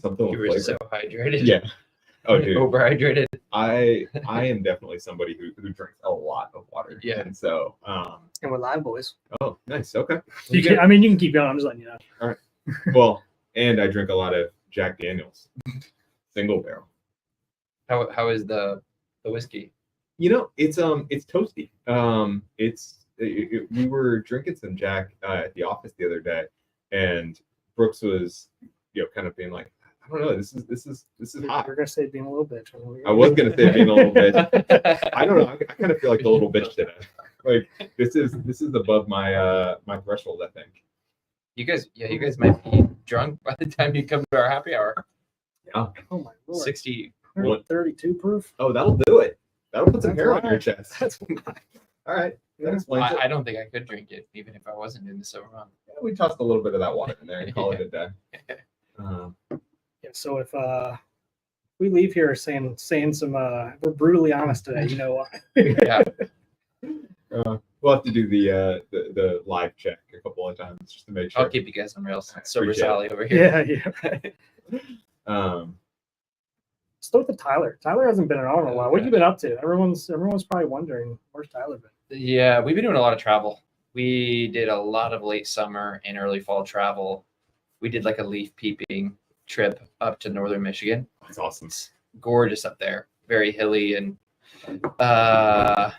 something with You were flavor. so hydrated. Yeah. Oh, dude. Overhydrated. I am definitely somebody who drinks a lot of water. Yeah. And so, And we're live, boys. oh, nice. Okay. You can keep going. I'm just letting you know. All right. Well, and I drink a lot of Jack Daniels, single barrel. How is the whiskey? You know, it's toasty. We were drinking some Jack at the office the other day, and Brooks was, kind of being like, I don't know, this is hot. We're gonna say being a little bitch. I was gonna say being a little bitch. I don't know. I kind of feel like the little bitch today. Like this is above my my threshold, I think. You guys might be drunk by the time you come to our happy hour. Yeah. Oh my lord. 60. 32 proof. Oh, that'll do it. That'll put some That's hair on why. your chest. That's why. All right. That explains it. I don't think I could drink it, even if I wasn't doing the sober run. Yeah, we tossed a little bit of that water in there and call it a day. Yeah. So if we leave here saying some we're brutally honest today, you know why? Yeah. We'll have to do the live check a couple of times just to make sure. I'll keep you guys on rails. Sober Appreciate Sally over here. Yeah. Um, Start with Tyler. Tyler hasn't been around in a while. What have you been up to? Everyone's probably wondering where's Tyler been. Yeah, we've been doing a lot of travel. We did a lot of late summer and early fall travel. We did like a leaf peeping trip up to northern Michigan. That's awesome. It's gorgeous up there, very hilly, and yeah,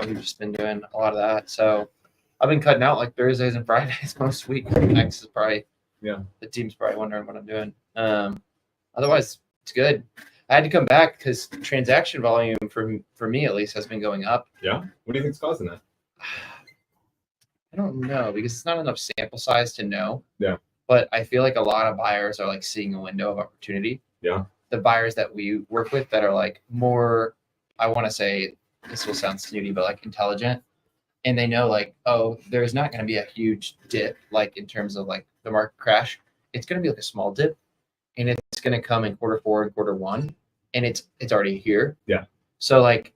we've just been doing a lot of that. So I've been cutting out like Thursdays and Fridays most week. Next is probably the team's probably wondering what I'm doing. Otherwise, it's good. I had to come back because transaction volume for me at least has been going up. Yeah. What do you think's causing that? I don't know because it's not enough sample size to know. Yeah. But I feel like a lot of buyers are like seeing a window of opportunity. Yeah. The buyers that we work with that are like more, I want to say this will sound snooty, but like intelligent. And they know like, oh, there's not going to be a huge dip, like in terms of like the market crash. It's going to be like a small dip. And it's going to come in Q4 and Q1, and it's already here. Yeah. So like,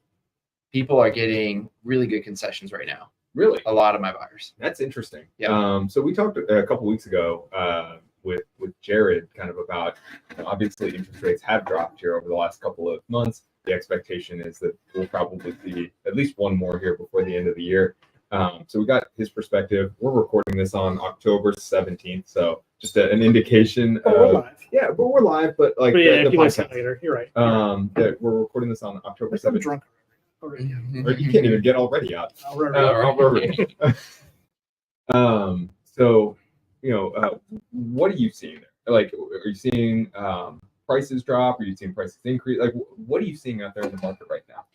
people are getting really good concessions right now. Really? A lot of my buyers. That's interesting. Yeah. So we talked a couple weeks ago with Jared kind of about obviously interest rates have dropped here over the last couple of months. The expectation is that we'll probably see at least one more here before the end of the year. So we got his perspective. We're recording this on October 17th, so just an indication. We're live. Yeah, but we're live, but like Yeah, the people listen podcast. later. You're right. That we're recording this on October I'm 17th. drunk already. Or you can't even get already out. Already. So what are you seeing there? Like, are you seeing prices drop? Are you seeing prices increase? Like, what are you seeing out there in the market right now?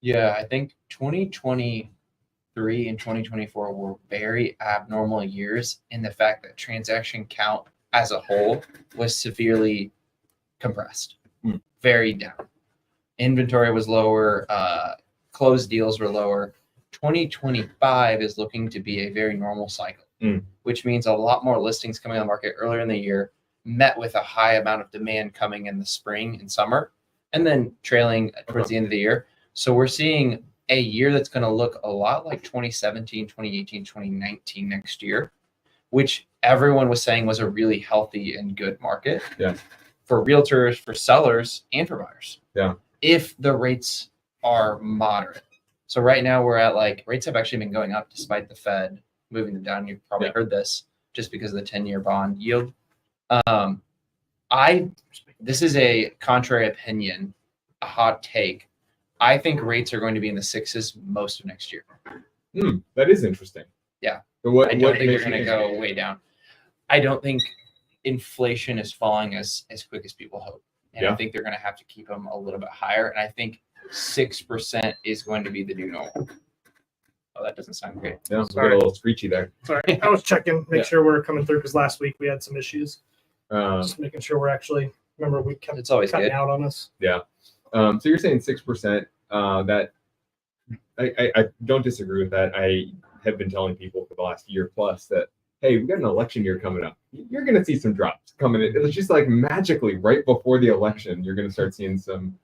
Yeah, I think 2023 and 2024 were very abnormal years in the fact that transaction count as a whole was severely compressed, very down. Inventory was lower, closed deals were lower. 2025 is looking to be a very normal cycle, which means a lot more listings coming on the market earlier in the year, met with a high amount of demand coming in the spring and summer, and then trailing towards the end of the year. So we're seeing a year that's going to look a lot like 2017, 2018, 2019 next year, which everyone was saying was a really healthy and good market for realtors, for sellers, and for buyers. Yeah. If the rates are moderate. So right now we're at like rates have actually been going up despite the Fed moving them down. You've probably heard this just because of the 10-year bond yield. This is a contrary opinion, a hot take. I think rates are going to be in the sixes most of next year. That is interesting. Yeah. I don't think they're going to go way down. I don't think inflation is falling as quick as people hope. And I think they're going to have to keep them a little bit higher. And I think 6% is going to be the new normal. Oh, that doesn't sound great. Yeah, we got a little screechy there. Sorry, I was checking, make sure we're coming through because last week we had some issues. Just making sure we're actually, remember we kept it's always cutting good. out on us. Yeah. So you're saying 6%. That I don't disagree with that. I have been telling people for the last year plus that, hey, we got an election year coming up. You're going to see some drops coming in. It's just like magically right before the election, you're going to start seeing some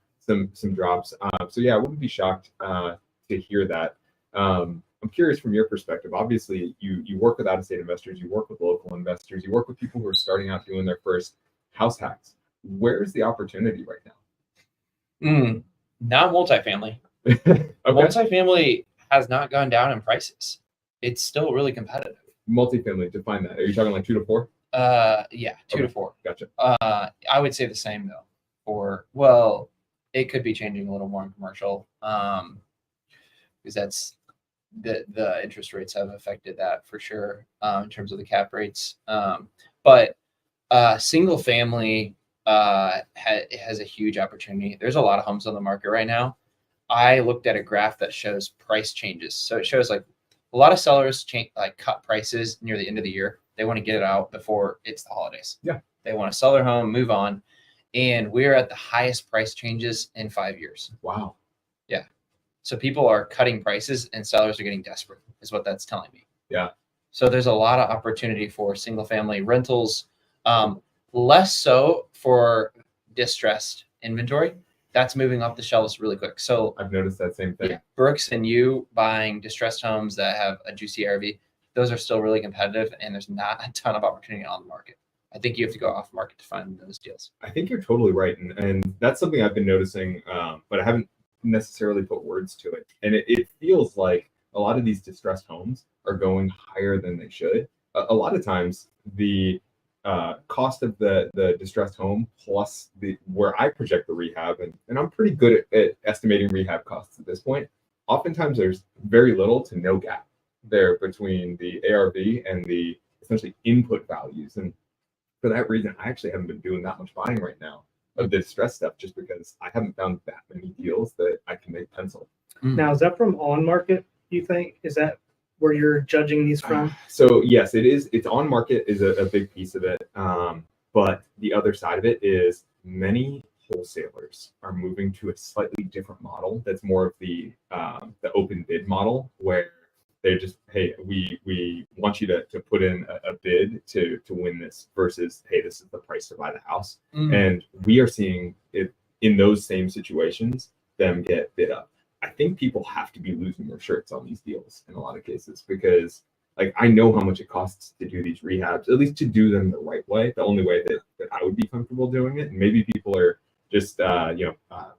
drops. So yeah, I wouldn't be shocked to hear that. I'm curious from your perspective. Obviously, you work with out-of-state investors, you work with local investors, you work with people who are starting out doing their first house hacks. Where's the opportunity right Not multifamily. now? Okay. Multifamily has not gone down in prices. It's still really competitive. Multifamily, define that. Are you talking like 2 to 4? Yeah, 2 to 4. Gotcha. I would say the same though. Well, it could be changing a little more in commercial, because that's the interest rates have affected that for sure, in terms of the cap rates. But single family has a huge opportunity. There's a lot of homes on the market right now. I looked at a graph that shows price changes. So it shows like a lot of sellers cut prices near the end of the year. They want to get it out before it's the holidays. Yeah. They want to sell their home, move on. And we're at the highest price changes in 5 years. Wow. Yeah. So people are cutting prices and sellers are getting desperate, is what that's telling me. Yeah. So there's a lot of opportunity for single family rentals, less so for distressed inventory. That's moving off the shelves really quick. So I've noticed that same thing. yeah, Brooks and you buying distressed homes that have a juicy ARV, those are still really competitive, and there's not a ton of opportunity on the market. I think you have to go off market to find those deals. I think you're totally right. And that's something I've been noticing, but I haven't necessarily put words to it. And it feels like a lot of these distressed homes are going higher than they should. A lot of times the cost of the distressed home plus where I project the rehab, and I'm pretty good at estimating rehab costs at this point. Oftentimes there's very little to no gap there between the ARV and the essentially input values. And for that reason, I actually haven't been doing that much buying right now of the distressed stuff, just because I haven't found that many deals that I can make pencil. Now, is that from on market, you think? Is that where you're judging these from? So yes, it is. It's on market is a big piece of it. But the other side of it is many wholesalers are moving to a slightly different model. That's more of the open bid model, where they just, hey, we want you to put in a bid to win this, versus, hey, this is the price to buy the house. And we are seeing it in those same situations, them get bid up. I think people have to be losing their shirts on these deals in a lot of cases, because like I know how much it costs to do these rehabs, at least to do them the right way, the only way that I would be comfortable doing it. And maybe people are just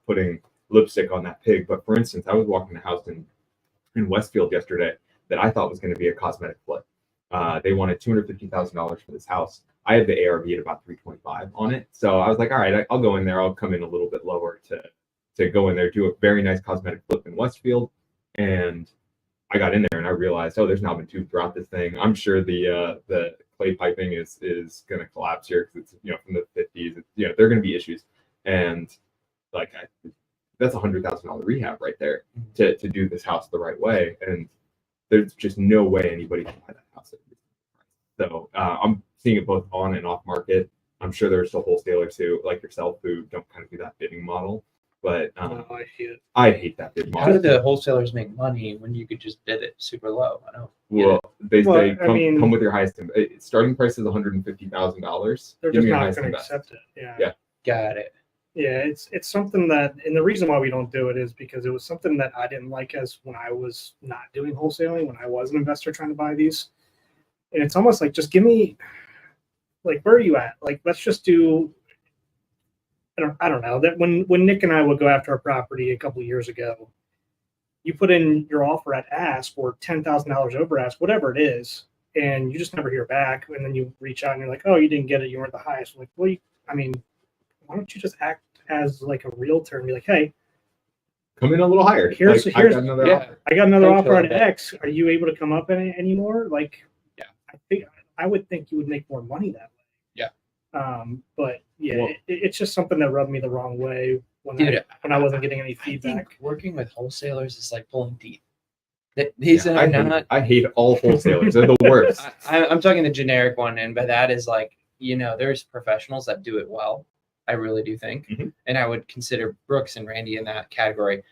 putting lipstick on that pig. But for instance, I was walking a house in Westfield yesterday that I thought was going to be a cosmetic flip. They wanted $250,000 for this house. I have the ARV at about 325 on it. So I was like, all right, I'll go in there. I'll come in a little bit lower to go in there, do a very nice cosmetic flip in Westfield. And I got in there and I realized, oh, there's knob and tube throughout this thing. I'm sure the clay piping is going to collapse here, because it's from the 50s. There are going to be issues, and like that's $100,000 rehab right there to do this house the right way. And there's just no way anybody can buy that house at a reasonable price. So I'm seeing it both on and off market. I'm sure there's still wholesalers who, like yourself, who don't kind of do that bidding model. But No, I hate it. I hate that bid How model. do the wholesalers make money when you could just bid it super low? I don't. Well, they Well, come with your highest starting price is $150,000. They're just not going to accept it. Yeah. Got it. Yeah, it's something that, and the reason why we don't do it is because it was something that I didn't like as when I was not doing wholesaling, when I was an investor trying to buy these. And it's almost like, just give me, like, where are you at? Like, let's just do, I don't know, that when Nick and I would go after a property a couple of years ago, you put in your offer at ask or $10,000 over ask, whatever it is, and you just never hear back. And then you reach out and you're like, oh, you didn't get it. You weren't the highest. Like, well, why don't you just act as like a realtor and be like, hey, come in a little higher. Here's I got another offer. I got another offer at Totally. X. Are you able to come up anymore? Like, Yeah. I would think you would make more money that way. Yeah. But yeah, Well- it's just something that rubbed me the wrong way when Dude, I wasn't getting any I think feedback. working with wholesalers is like pulling teeth. These Yeah, are not. I hate all wholesalers. They're the worst. I'm talking the generic one, and by that is like, there's professionals that do it well. I really do think, and I would consider Brooks and Randy in that category.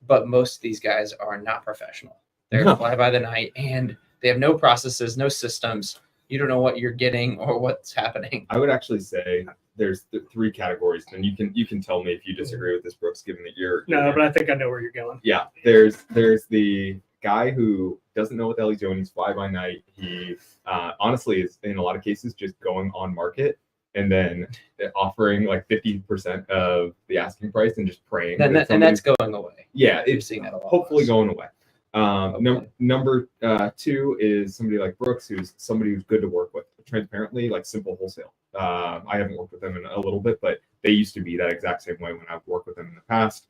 But most of these guys are not professional. They're No. fly by the night, and they have no processes, no systems. You don't know what you're getting or what's happening. I would actually say there's three categories, and you can tell me if you disagree with this, Brooks, given that you're No, but I think I know where you're going. yeah. There's the guy who doesn't know what the hell he's doing. He's fly by night. He honestly is in a lot of cases just going on market and then offering like 50% of the asking price and just praying. And that's going away. Yeah, We've it's seen that a lot. hopefully going away. Hopefully. Number two is somebody like Brooks, who's somebody who's good to work with, transparently, like simple wholesale. I haven't worked with them in a little bit, but they used to be that exact same way when I've worked with them in the past.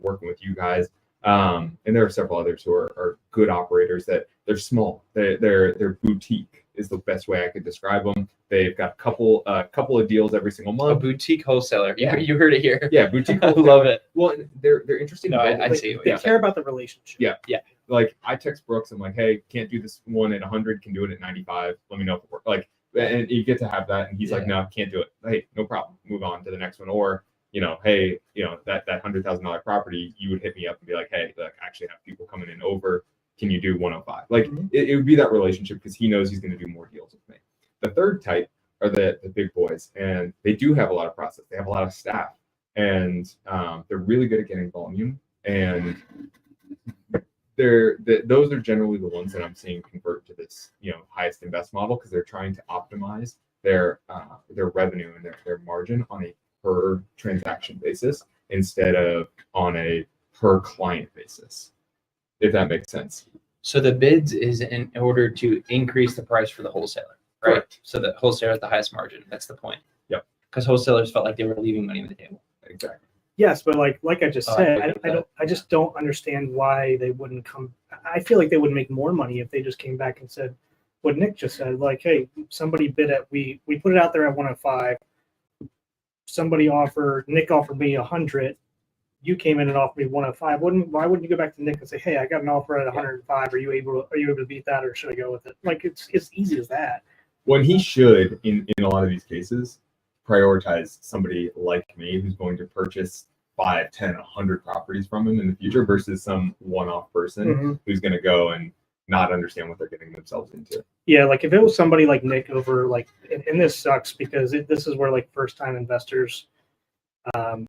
Working with you guys, and there are several others who are good operators. That they're small. They're boutique is the best way I could describe them. They've got a couple of deals every single A month. boutique wholesaler. Yeah. You heard it here. Yeah, boutique. I love it. Well, they're interesting. No, I like, see what They you're care about the relationship. Yeah. Like I text Brooks, I'm like, hey, can't do this one at 100, can do it at 95. Let me know if it works. Like, and you get to have that, and he's like, no, can't do it. Hey, no problem. Move on to the next one. Or hey, that $100,000 property, you would hit me up and be like, hey, look, I actually have people coming in over. Can you do 105? Like it would be that relationship because he knows he's going to do more deals with me. The third type are the big boys, and they do have a lot of process. They have a lot of staff, and they're really good at getting volume, and those are generally the ones that I'm seeing convert to this highest and best model because they're trying to optimize their revenue and their margin on a per transaction basis instead of on a per client basis, if that makes sense. So the bids is in order to increase the price for the wholesaler, right? Correct. So the wholesaler at the highest margin. That's the point. Yep. Because wholesalers felt like they were leaving money on the table. Exactly. Yes, but like I just Oh, I said, agree with that. I just don't understand why they wouldn't come. I feel like they would make more money if they just came back and said what Nick just said. Like, hey, somebody bid at we put it out there at 105. Nick offered me 100. You came in and offered me 105. Why wouldn't you go back to Nick and say, hey, I got an offer at 105. Are you able to beat that, or should I go with it? Like it's easy as that. When he should, in a lot of these cases, prioritize somebody like me who's going to purchase 5, 10, 100 properties from him in the future versus some one-off person who's going to go and not understand what they're getting themselves into. Yeah, like if it was somebody like Nick over like, and this sucks because this is where like first-time investors, I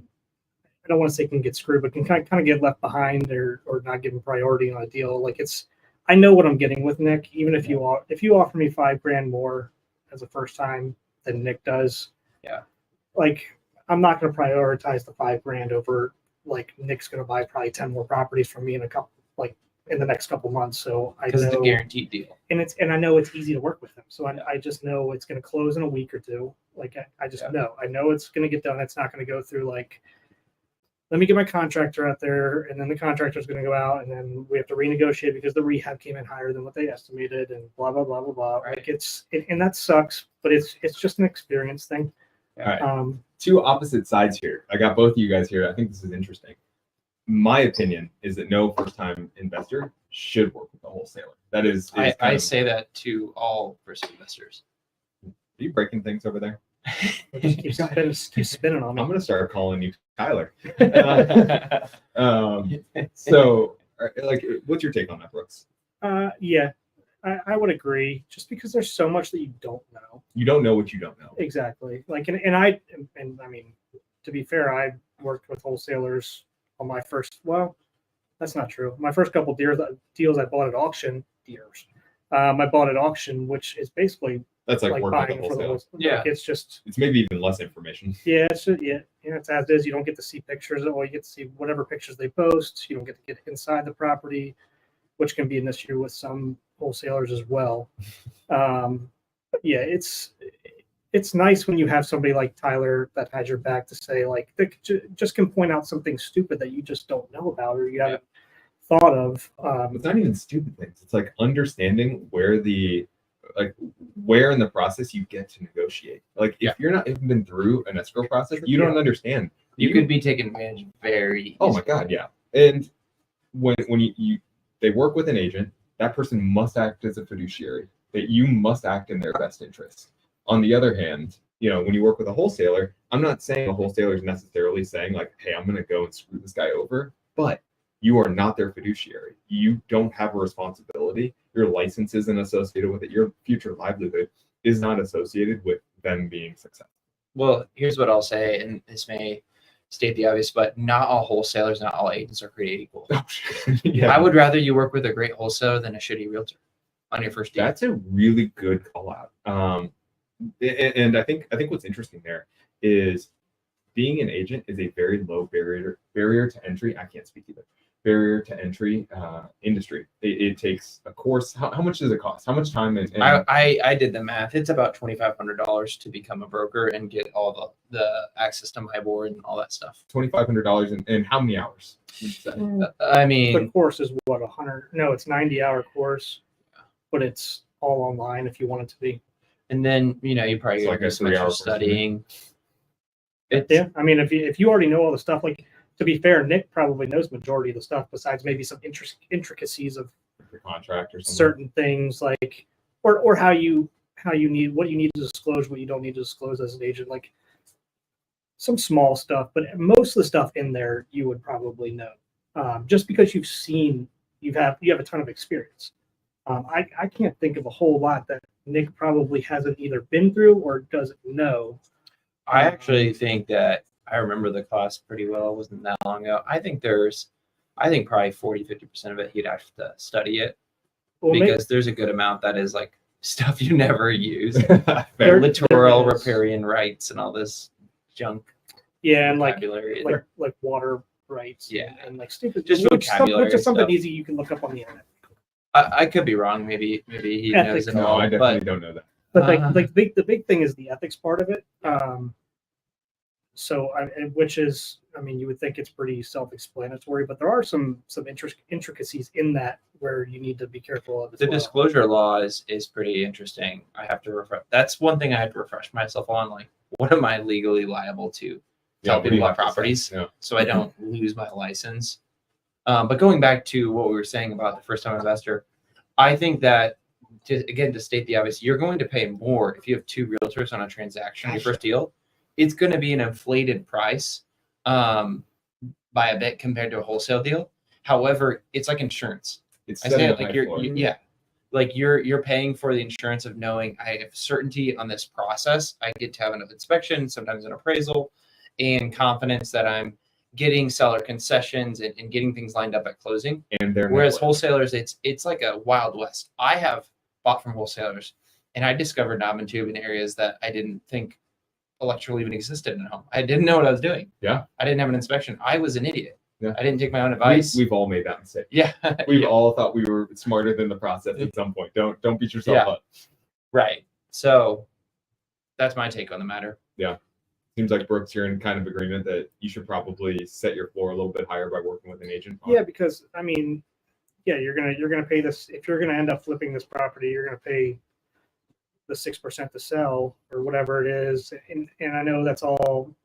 don't want to say can get screwed, but can kind of get left behind or not given priority on a deal. Like I know what I'm getting with Nick. Even if you offer me $5,000 more as a first time than Nick does, yeah, like I'm not going to prioritize the $5,000 over like Nick's going to buy probably 10 more properties from me in the next couple months. So I know because it's a guaranteed deal, and I know it's easy to work with him. So I just know it's going to close in a week or two. Like I just know it's going to get done. It's not going to go through like, let me get my contractor out there, and then the contractor's going to go out, and then we have to renegotiate because the rehab came in higher than what they estimated, and blah blah blah blah blah. Right. Like and that sucks, but it's just an experience thing. All right. Two opposite sides here. I got both of you guys here. I think this is interesting. My opinion is that no first-time investor should work with a wholesaler. That is I say that to all first investors. Are you breaking things over there? Just keep spinning on me. I'm going to start calling you Tyler. So, like, what's your take on that, Brooks? Yeah, I would agree. Just because there's so much that you don't know. You don't know what you don't know. Exactly. Like, and I mean, to be fair, I worked with wholesalers on my first. Well, that's not true. My first couple deals I bought at auction. I bought at auction, which is basically that's like working buying with a for the wholesaler. wholesale. Like, it's maybe even less information. Yeah, it's as is. You don't get to see pictures. Or you get to see whatever pictures they post. You don't get to get inside the property, which can be an issue with some wholesalers as well. Yeah, it's nice when you have somebody like Tyler that has your back to say like they just can point out something stupid that you just don't know about or you haven't thought of. It's not even stupid things. It's like understanding where in the process you get to negotiate. Like if you're not even been through an escrow process, you don't understand. You could be taken advantage very Oh my God, yeah. And when they work with an agent, that person must act as a fiduciary. That you must act in their best interest. On the other hand, when you work with a wholesaler, I'm not saying a wholesaler is necessarily saying like, hey, I'm going to go and screw this guy over, but you are not their fiduciary. You don't have a responsibility. Your license isn't associated with it. Your future livelihood is not associated with them being successful. Well, here's what I'll say, and this may state the obvious, but not all wholesalers, not all agents are created equal. Yeah. I would rather you work with a great wholesaler than a shitty realtor on your first deal. That's a really good call out. And I think what's interesting there is being an agent is a very low barrier to entry. I can't speak either. Barrier to entry industry. It takes a course. How much does it cost? How much time? And I did the math. It's about $2,500 to become a broker and get all the access to my board and all that stuff. $2,500 and how many hours? I mean, The course is what 100? No, it's 90-hour course, but it's all online if you want it to be. and then you probably It's got like to do a some extra 3-hour course, studying. It's, Yeah, I mean, if you already know all the stuff, like to be fair, Nick probably knows majority of the stuff besides maybe some intricacies of The contract or something. certain things, like or how you need what you need to disclose, what you don't need to disclose as an agent, like some small stuff. But most of the stuff in there you would probably know, just because you have a ton of experience. I can't think of a whole lot that Nick probably hasn't either been through or doesn't know. I actually think that I remember the class pretty well. It wasn't that long ago. I think probably 40-50% of it he'd have to study it, Well, because there's a good amount that is like stuff you never use. There Littoral is. riparian rights and all this junk. yeah, and Vocabulary. like water rights, Yeah. and like stupid, Just which vocabulary is something stuff. easy you can look up on the internet. I could be wrong. Maybe he knows Ethics. it No, all. I definitely But don't know that. But the big thing is the ethics part of it. So which is, I mean, you would think it's pretty self-explanatory, but there are some intricacies in that where you need to be careful of as the well. disclosure law is pretty interesting. I have to refresh. That's one thing I have to refresh myself on. Like, what am I legally liable to tell what do people you about have to say? properties, Yeah. so I don't lose my license? But going back to what we were saying about the first-time investor, I think that, to state the obvious, you're going to pay more if you have two realtors on a transaction, your first deal. It's going to be an inflated price by a bit compared to a wholesale deal. However, it's like insurance. It's I setting say a it like high floor. like you're paying for the insurance of knowing I have certainty on this process. I get to have an inspection, sometimes an appraisal, and confidence that I'm getting seller concessions and getting things lined up at closing. And they're Whereas network. wholesalers, it's like a wild west. I have bought from wholesalers, and I discovered knob and tube in areas that I didn't think electrical even existed in a home. I didn't know what I was doing. Yeah. I didn't have an inspection. I was an idiot. Yeah. I didn't take my own advice. We've all made that mistake. Yeah. We've Yeah. all thought we were smarter than the process at some point. Don't beat yourself Yeah. up. Right. So that's my take on the matter. Seems like Brooks, you're in kind of agreement that you should probably set your floor a little bit higher by working with an agent. Yeah, because I mean, yeah, you're gonna pay this if you're gonna end up flipping this property, you're gonna pay the 6% to sell or whatever it is, and I know that's all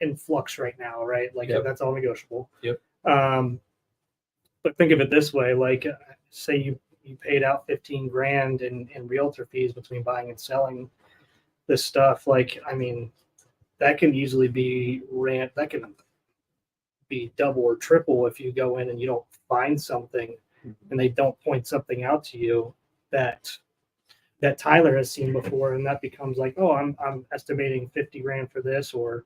in flux right now, right? Like Yep. that's all negotiable. Yep. But think of it this way: like, say you paid out 15 grand in realtor fees between buying and selling this stuff. Like, I mean, that can easily be that can be double or triple if you go in and you don't find something and they don't point something out to you that Tyler has seen before, and that becomes like, oh, I'm estimating 50 grand for this, or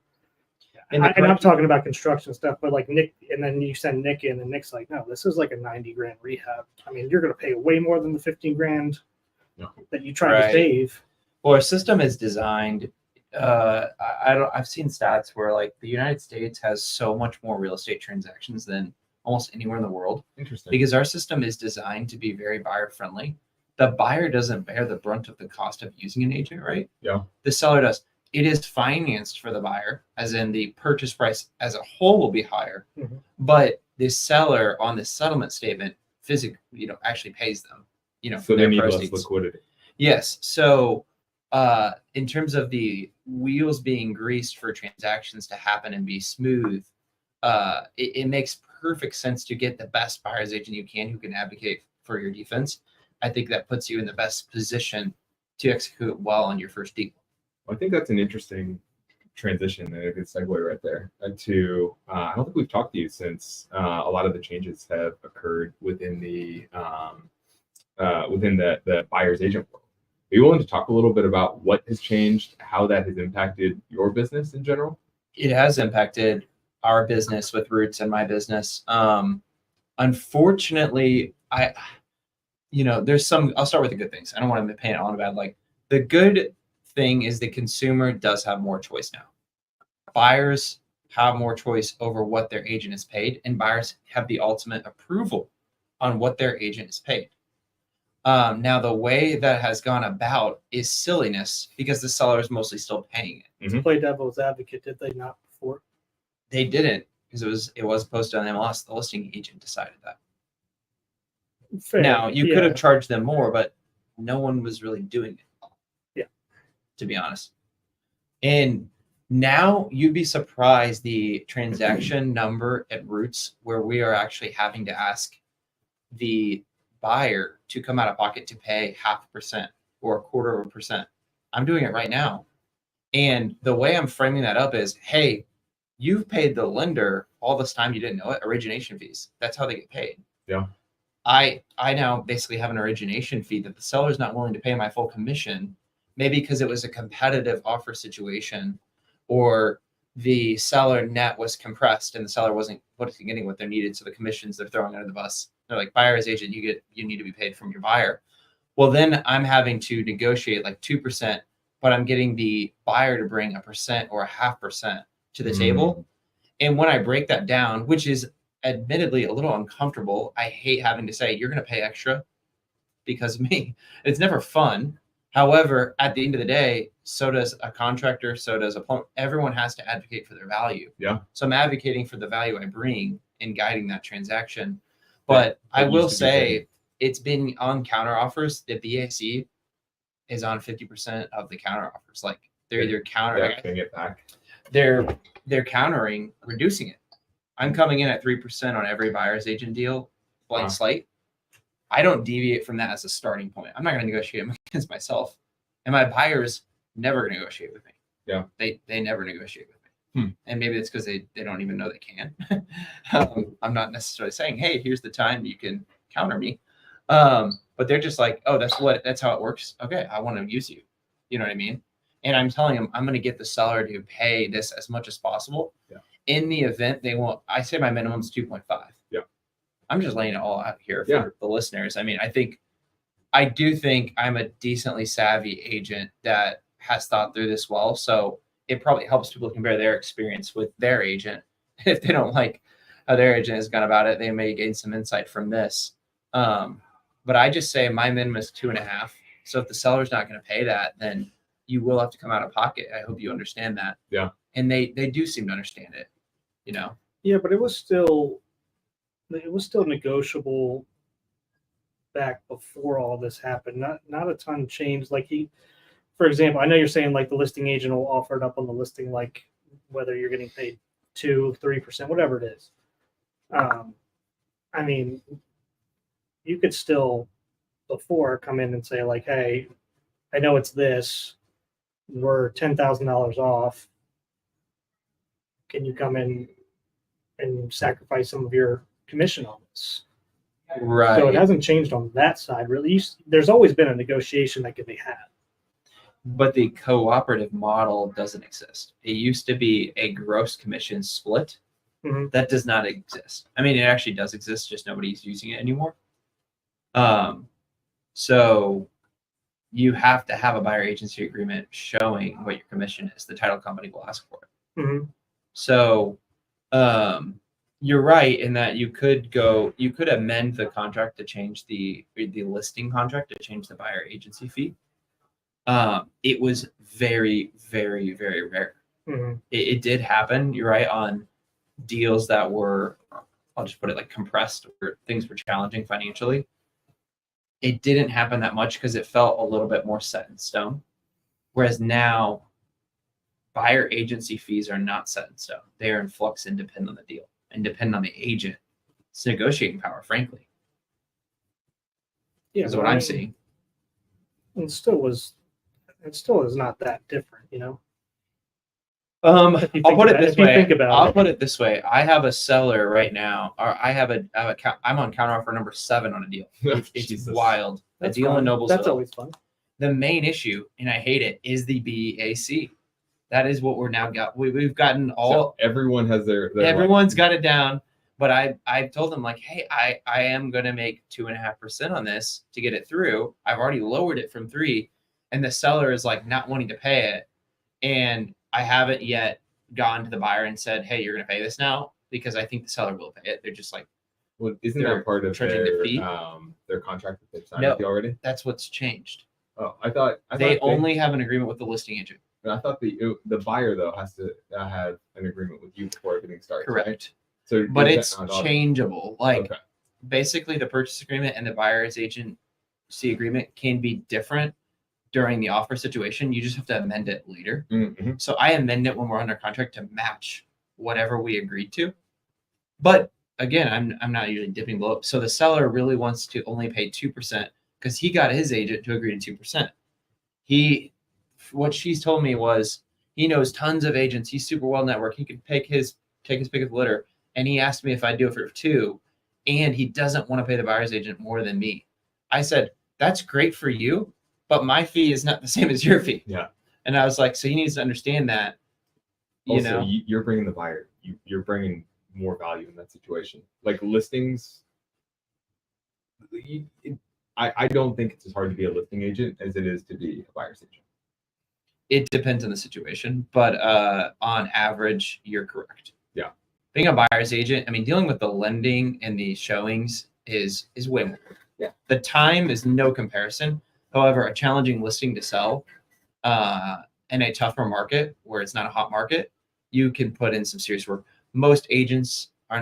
and I'm talking about construction stuff, but like Nick, and then you send Nick in, and Nick's like, no, this is like a 90 grand rehab. I mean, you're going to pay way more than the 15 grand that you try to save. Well, our system is designed. I've seen stats where like the United States has so much more real estate transactions than almost anywhere in the world. Interesting. Because our system is designed to be very buyer friendly. The buyer doesn't bear the brunt of the cost of using an agent, right? Yeah. The seller does. It is financed for the buyer, as in the purchase price as a whole will be higher, but the seller on the settlement statement physically, actually pays them, So they their need proceeds. less liquidity. Yes. So in terms of the wheels being greased for transactions to happen and be smooth, it makes perfect sense to get the best buyer's agent you can who can advocate for your defense. I think that puts you in the best position to execute well on your first deal. I think that's an interesting transition and a good segue right there to I don't think we've talked to you since a lot of the changes have occurred within the buyer's agent world. Are you willing to talk a little bit about what has changed, how that has impacted your business in general? It has impacted our business with Roots and my business. Unfortunately, there's some, I'll start with the good things. I don't want to paint it on a bad, like the good thing is the consumer does have more choice now. Buyers have more choice over what their agent is paid, and buyers have the ultimate approval on what their agent is paid. Now, the way that has gone about is silliness because the seller is mostly still paying it. To play devil's advocate, did they not before? They didn't because it was posted on MLS. The listing agent decided that. Fair. Now, you could have charged them more, but no one was really doing it. Yeah. To be honest. And now you'd be surprised the transaction number at Roots where we are actually having to ask the buyer to come out of pocket to pay 0.5% or 0.25%. I'm doing it right now. And the way I'm framing that up is, hey, you've paid the lender all this time you didn't know it, origination fees. That's how they get paid. Yeah. I now basically have an origination fee that the seller's not willing to pay my full commission, maybe because it was a competitive offer situation or the seller net was compressed and the seller wasn't getting what they needed. So the commissions they're throwing under the bus. They're like, buyer's agent, you need to be paid from your buyer. Well, then I'm having to negotiate like 2%, but I'm getting the buyer to bring 1% or 0.5% to the table. And when I break that down, which is admittedly a little uncomfortable, I hate having to say, you're going to pay extra because of me. It's never fun. However, at the end of the day, so does a contractor, so does a plumber. Everyone has to advocate for their value. Yeah. So I'm advocating for the value I bring in guiding that transaction. But I will say it's been on counter offers. The BAC is on 50% of the counter offers. Like they're either countering it back. They're countering reducing it. I'm coming in at 3% on every buyer's agent deal, blank slate. I don't deviate from that as a starting point. I'm not going to negotiate against myself, and my buyers never negotiate with me. Yeah, they never negotiate with me, and maybe it's because they don't even know they can. I'm not necessarily saying, hey, here's the time you can counter me, but they're just like, oh, that's how it works. Okay, I want to use you. You know what I mean? And I'm telling them I'm going to get the seller to pay this as much as possible. Yeah. In the event they won't, I say my minimum is 2.5. Yeah. I'm just laying it all out here for the listeners. I mean, I do think I'm a decently savvy agent that has thought through this well. So it probably helps people compare their experience with their agent. If they don't like how their agent has gone about it, they may gain some insight from this. But I just say my minimum is 2.5. So if the seller's not going to pay that, then you will have to come out of pocket. I hope you understand that. Yeah. And they do seem to understand it, you know? Yeah, but it was still negotiable back before all this happened. Not a ton changed. Like for example, I know you're saying like the listing agent will offer it up on the listing, like whether you're getting paid 2-3%, whatever it is. I mean, you could still before come in and say like, hey, I know it's this. We're $10,000 off. Can you come in and sacrifice some of your commission on this? Right. So it hasn't changed on that side, really. There's always been a negotiation that could be had. But the cooperative model doesn't exist. It used to be a gross commission split. Mm-hmm. That does not exist. I mean, it actually does exist, just nobody's using it anymore. So you have to have a buyer agency agreement showing what your commission is. The title company will ask for it. Mm-hmm. So you're right in that you could amend the contract to change the listing contract to change the buyer agency fee. It was very, very, very rare. Mm-hmm. It did happen. You're right on deals that were, I'll just put it like compressed, or things were challenging financially. It didn't happen that much because it felt a little bit more set in stone. Whereas now, buyer agency fees are not set in stone. They are in flux and depend on the deal and depend on the agent. It's negotiating power, frankly. Yeah, is what I'm seeing. It still is not that different, you know. I'll put it this way. I'll put it this way. I have a seller right now, or I'm on counteroffer number 7 on a deal. It's wild. That's a deal fun. in Noblesville. That's always fun. The main issue, and I hate it, is the BAC. That is what we're now got. We've gotten all. So everyone has their everyone's got it down. But I told them like, hey, I am gonna make 2.5% on this to get it through. I've already lowered it from 3. and the seller is like not wanting to pay it, and I haven't yet gone to the buyer and said, hey, you're going to pay this now, because I think the seller will pay it. They're just like, Well, isn't They're that part of charging the fee? their contract that they've signed No. with you already? that's what's changed. Oh, I thought They only have an agreement with the listing agent. I thought the buyer though has to have an agreement with you before everything starts. Correct. Right? So, But is it's that not changeable. Like Okay. basically the purchase agreement and the buyer's agency agreement can be different during the offer situation. You just have to amend it later. Mm-hmm. So I amend it when we're under contract to match whatever we agreed to. But again, I'm not usually dipping below. So the seller really wants to only pay 2% because he got his agent to agree to 2%. What she's told me was he knows tons of agents. He's super well networked. He could take his pick of the litter. And he asked me if I'd do it for 2, and he doesn't want to pay the buyer's agent more than me. I said, that's great for you, but my fee is not the same as your fee. Yeah. And I was like, so he needs to understand that, Also, you're bringing the buyer. You're bringing more value in that situation. Like listings, I don't think it's as hard to be a listing agent as it is to be a buyer's agent. it depends on the situation, but on average, you're correct. Yeah. Being a buyer's agent, I mean, dealing with the lending and the showings is way more. Yeah. The time is no comparison. However, a challenging listing to sell in a tougher market where it's not a hot market, you can put in some serious work. Most sellers are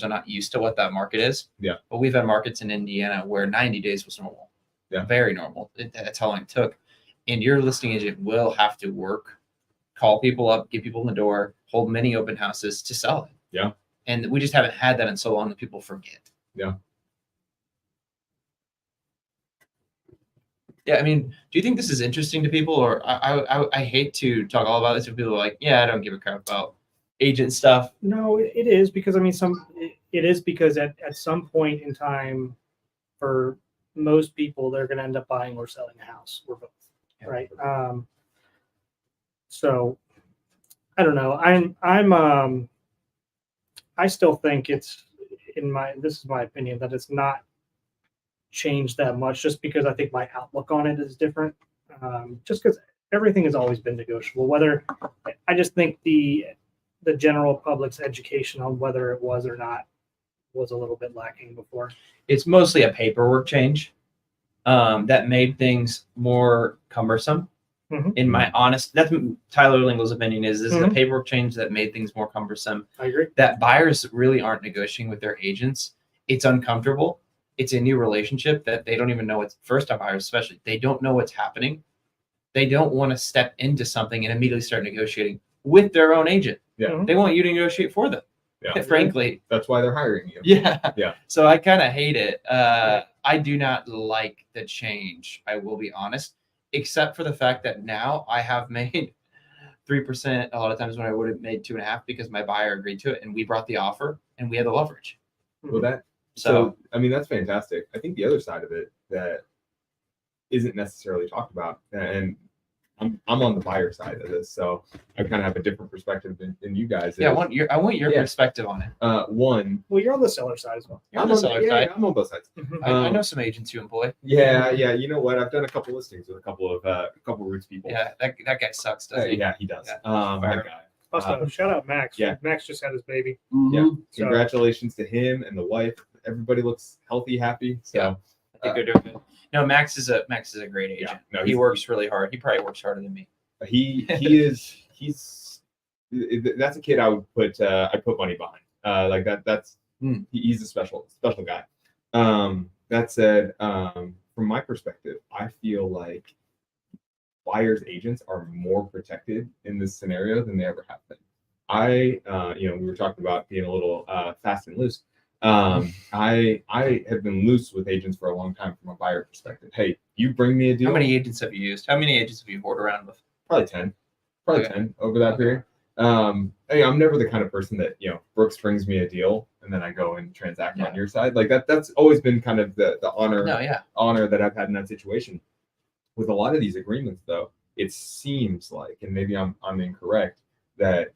not used to what that market is. Yeah. But we've had markets in Indiana where 90 days was normal. Yeah. Very normal. That's how long it took. And your listing agent will have to work, call people up, get people in the door, hold many open houses to sell it. Yeah. And we just haven't had that in so long that people forget. Yeah. Yeah, I mean, do you think this is interesting to people? Or I hate to talk all about this if people are like, yeah, I don't give a crap about agent stuff. No, it is because I mean, it is because at some point in time, for most people, they're going to end up buying or selling a house or both, Yeah. right? So I don't know. I still think this is my opinion, that it's not changed that much, just because I think my outlook on it is different. Just because everything has always been negotiable. I just think the general public's education on whether it was or not was a little bit lacking before. It's mostly a paperwork change that made things more cumbersome. Mhm. In my honest, that's Tyler Lingle's opinion is the Mhm. paperwork change that made things more cumbersome. I agree. That buyers really aren't negotiating with their agents. It's uncomfortable. It's a new relationship that they don't even know. It's first-time buyers, especially. They don't know what's happening. They don't want to step into something and immediately start negotiating with their own agent. Yeah. Mhm. They want you to negotiate for them. Yeah. Frankly. That's why they're hiring you. Yeah. Yeah. So I kind of hate it. I do not like the change. I will be honest, except for the fact that now I have made 3% a lot of times when I would have made 2.5% because my buyer agreed to it and we brought the offer and we had the leverage. Well, So I mean, that's fantastic. I think the other side of it that isn't necessarily talked about, and I'm on the buyer side of this, so I kind of have a different perspective than you guys. yeah, I want your Yeah. perspective on it. One, Well, you're on the seller side as well. You're on the seller side. I'm on both sides. I know some agents you employ. Yeah. You know what? I've done a couple listings with a couple Roots people. Yeah, that guy sucks, doesn't he? Yeah, he does. Yeah. That guy. Also, shout out Max. Yeah. Max just had his baby. Yeah. So- Congratulations to him and the wife. Everybody looks healthy, happy. So Yeah. I think they're doing good. No, Max is a great agent. Yeah. No, he he's- works really hard. He probably works harder than me. he's that's a kid I would put money behind. Like that's he's a special guy. That said, from my perspective, I feel like buyers agents are more protected in this scenario than they ever have been. We were talking about being a little fast and loose. I have been loose with agents for a long time from a buyer perspective. Hey, you bring me a deal. How many agents have you used? How many agents have you hoard around with? Probably 10. Okay. 10 over that period. Hey, I'm never the kind of person that, Brooks brings me a deal and then I go and transact on your side. Like that's always been kind of the honor that I've had in that situation. With a lot of these agreements though, it seems like, and maybe I'm incorrect, that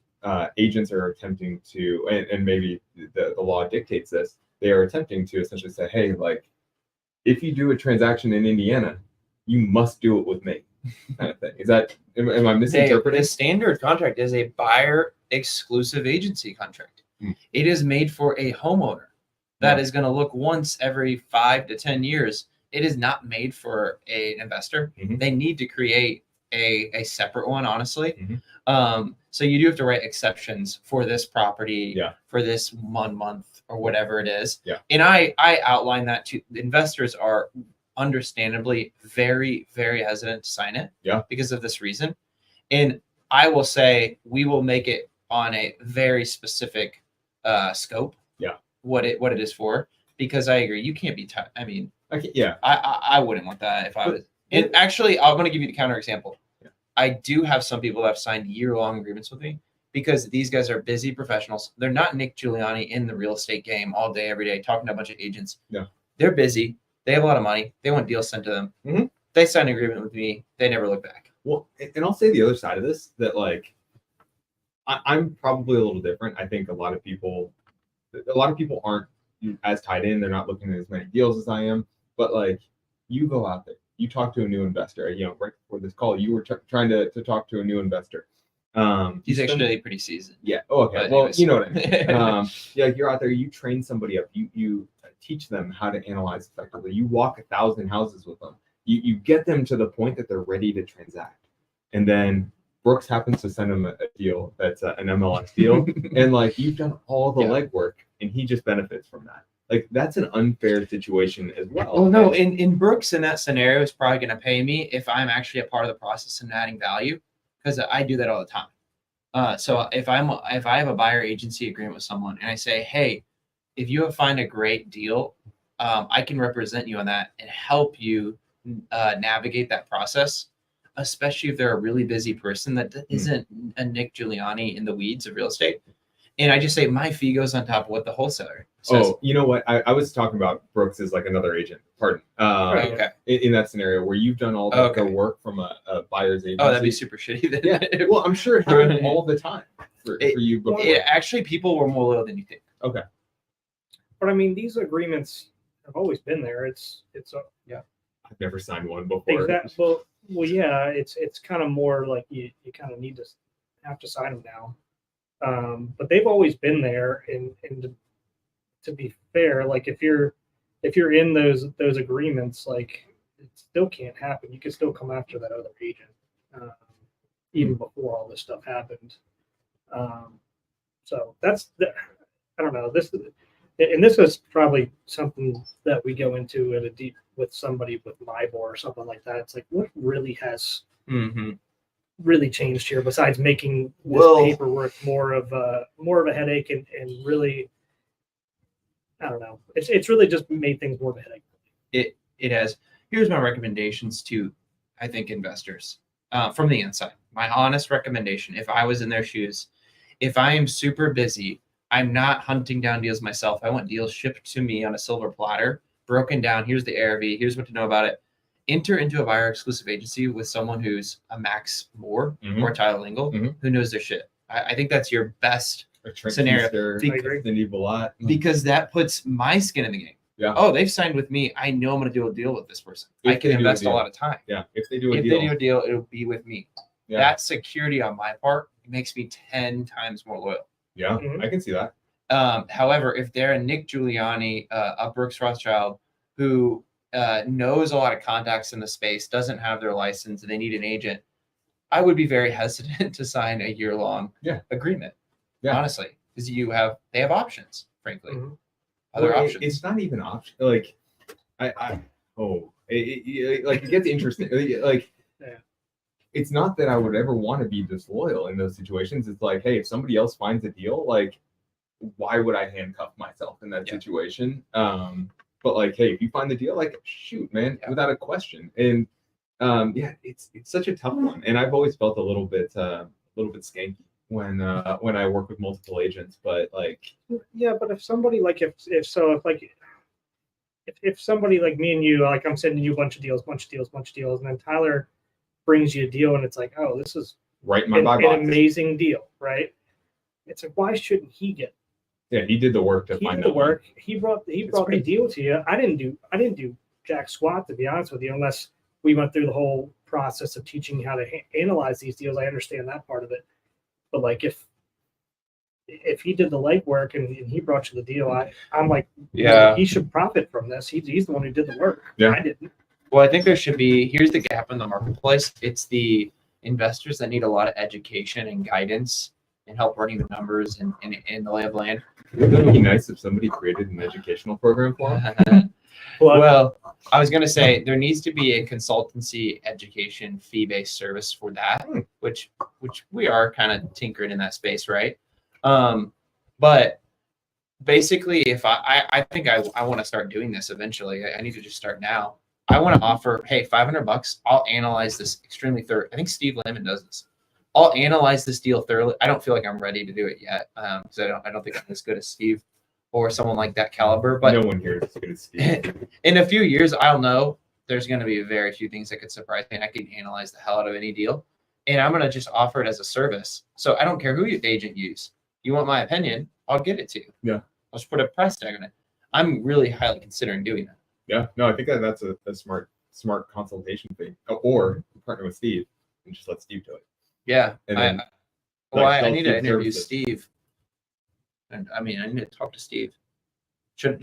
agents are attempting to, and maybe the law dictates this, they are attempting to essentially say, hey, like if you do a transaction in Indiana, you must do it with me, kind of thing. Is that am I misinterpreting? The standard contract is a buyer exclusive agency contract. It is made for a homeowner that is going to look once every 5 to 10 years. It is not made for an investor. They need to create a separate one, honestly. So you do have to write exceptions for this property, for this 1 month or whatever it is. And I outline that to investors are understandably very, very hesitant to sign it because of this reason. And I will say we will make it on a very specific scope. What it is for, because I agree you can't be. I mean, I wouldn't want that if I was. And actually, I'm going to give you the counter example. I do have some people that have signed year-long agreements with me because these guys are busy professionals. They're not Nick Giuliani in the real estate game all day, every day, talking to a bunch of agents. They're busy. They have a lot of money. They want deals sent to them. They sign an agreement with me. They never look back. Well, and I'll say the other side of this, that like, I'm probably a little different. I think a lot of people aren't as tied in. They're not looking at as many deals as I am. But like, you go out there, you talk to a new investor. Right before this call, you were trying to talk to a new investor. He's actually pretty seasoned. Oh, okay. Well, anyways. You know what I mean. You're out there. You train somebody up. You teach them how to analyze effectively. You walk 1,000 houses with them. You get them to the point that they're ready to transact, and then Brooks happens to send him a deal that's an MLS deal, and like you've done all the legwork, and he just benefits from that. Like that's an unfair situation as well. Well, no, in Brooks in that scenario is probably going to pay me if I'm actually a part of the process and adding value, because I do that all the time. So if I have a buyer agency agreement with someone and I say, hey, if you find a great deal, I can represent you on that and help you navigate that process, especially if they're a really busy person that isn't a Nick Giuliani in the weeds of real estate. And I just say my fee goes on top of what the wholesaler says. Oh, you know what? I was talking about Brooks as like another agent. Pardon. Okay. In that scenario where you've done all the work from a buyer's agency. Oh, that'd be super shitty then. Yeah. Well, I'm sure it happened all the time for you before. Actually, people were more loyal than you think. Okay. But I mean, these agreements have always been there. It's I've never signed one before. Exactly. Well, yeah. It's kind of more like you kind of have to sign them now. But they've always been there, and to be fair, like if you're in those agreements, like it still can't happen. You can still come after that other agent, even before all this stuff happened. So I don't know. This is probably something that we go into at a deep with somebody with MIBOR or something like that. It's like, what really has really changed here besides making this paperwork more of a headache and really, I don't know. It's really just made things more of a headache. It has. Here's my recommendations to, I think, investors from the inside. My honest recommendation, if I was in their shoes, if I am super busy, I'm not hunting down deals myself. I want deals shipped to me on a silver platter, broken down. Here's the ARV. Here's what to know about it. Enter into a buyer exclusive agency with someone who's a Max Moore or Tyler Lingle who knows their shit. I think that's your best scenario. Because that puts my skin in the game. Yeah. Oh, they've signed with me. I know I'm going to do a deal with this person. I can invest a lot of time. Yeah. If they do a deal, it'll be with me. Yeah. That security on my part makes me 10 times more loyal. Yeah, I can see that. However, if they're a Nick Giuliani, a Brooks Rothschild who knows a lot of contacts in the space, doesn't have their license, and they need an agent, I would be very hesitant to sign a year-long agreement. Yeah. Honestly, because they have options, frankly. Other options. It's not even option. Like, it gets interesting. It's not that I would ever want to be disloyal in those situations. It's like, hey, if somebody else finds a deal, like, why would I handcuff myself in that situation? But like, hey, if you find the deal, like, shoot, man, without a question. And it's such a tough one. And I've always felt a little bit skanky when I work with multiple agents. But like, yeah, but if somebody like if somebody like me and you, like I'm sending you a bunch of deals, and then Tyler brings you a deal, and it's like, oh, this is right in my an amazing deal, right? It's like, why shouldn't he get? Yeah, he did the work to find the work. He brought the deal to you. I didn't do jack squat, to be honest with you, unless we went through the whole process of teaching how to analyze these deals. I understand that part of it, but like if he did the legwork and he brought you the deal, I'm like, Yeah. he should profit from this. He's the one who did the work. Yeah. I didn't. Well, I think there should be, here's the gap in the marketplace. It's the investors that need a lot of education and guidance and help running the numbers and in the lay of land. Wouldn't it be nice if somebody created an educational program for them? Well, I was going to say there needs to be a consultancy education fee-based service for that, which we are kind of tinkering in that space, right? But basically, if I think I want to start doing this eventually, I need to just start now. I want to offer, hey, $500. I'll analyze this extremely thorough. I think Steve Lemon does this. I'll analyze this deal thoroughly. I don't feel like I'm ready to do it yet, because I don't think I'm as good as Steve or someone like that caliber. But No one here is as good as Steve. in a few years, I'll know there's going to be very few things that could surprise me, and I can analyze the hell out of any deal. And I'm going to just offer it as a service. So I don't care who your agent use. You want my opinion, I'll get it to you. Yeah. I'll just put a price tag on it. I'm really highly considering doing that. Yeah, no, I think that's a smart consultation thing. Or partner with Steve and just let Steve do it. Yeah. And then, I need to Steve interview services. Steve. And I mean, I need to talk to Steve.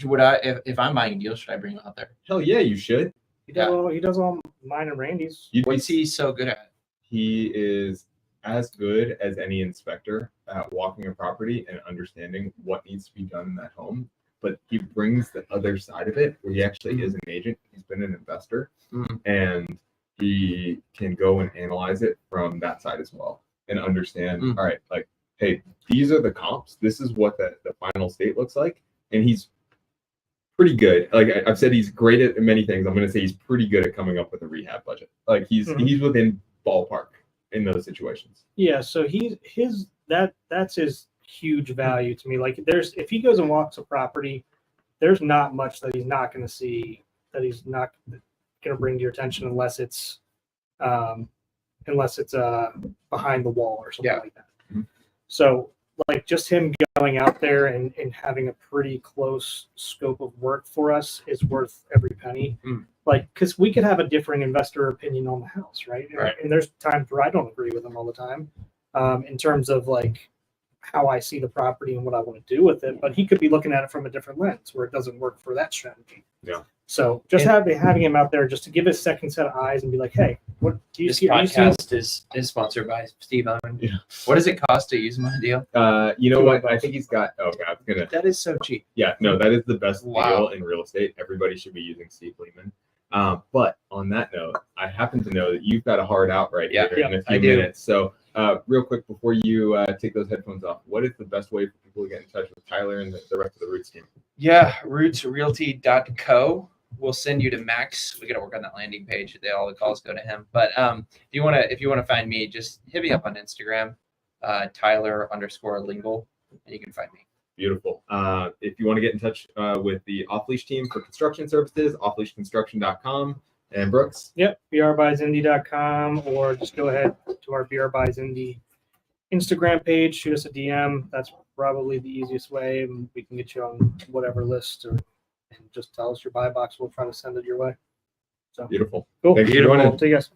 Would I, if I'm buying a deal, should I bring him out there? Hell yeah, you should. He does all mine and Randy's. What's he so good at? He is as good as any inspector at walking a property and understanding what needs to be done in that home. But he brings the other side of it, where he actually is an agent. He's been an investor, and he can go and analyze it from that side as well and understand. All right, like, hey, these are the comps. This is what the final state looks like, and he's pretty good. Like I've said, he's great at many things. I'm going to say he's pretty good at coming up with a rehab budget. Like he's within ballpark in those situations. Yeah, so that's his huge value to me. Like if he goes and walks a property, there's not much that he's not going to see that he's not going to bring to your attention unless it's behind the wall or something like that. So like just him going out there and having a pretty close scope of work for us is worth every penny. Like, because we could have a different investor opinion on the house, right? And there's times where I don't agree with him all the time in terms of like how I see the property and what I want to do with it. But he could be looking at it from a different lens where it doesn't work for that strategy. Yeah. So just having him out there just to give a second set of eyes and be like, hey, what do you This see? podcast is sponsored by Steve Owen. Yeah. What does it cost to use my deal? You know what? I think he's got. Oh God, I'm gonna. That is so cheap. Yeah, no, that is the best Wow. deal in real estate. Everybody should be using Steve Lehman. But on that note, I happen to know that you've got a hard out right here in a few I do. minutes. So real quick before you take those headphones off, what is the best way for people to get in touch with Tyler and the rest of the Roots team? Yeah, rootsrealty.co. We'll send you to Max. We got to work on that landing page. All the calls go to him. But if you want to find me, just hit me up on Instagram, Tyler_Lingle, and you can find me. Beautiful. If you want to get in touch with the Off Leash team for construction services, offleashconstruction.com. And Brooks? Yep, brbysindy.com, or just go ahead to our BR Buys Indy Instagram page, shoot us a DM. That's probably the easiest way, and we can get you on whatever list, and just tell us your buy box. We'll try to send it your way. So Beautiful. cool. Thank you for joining. See you guys.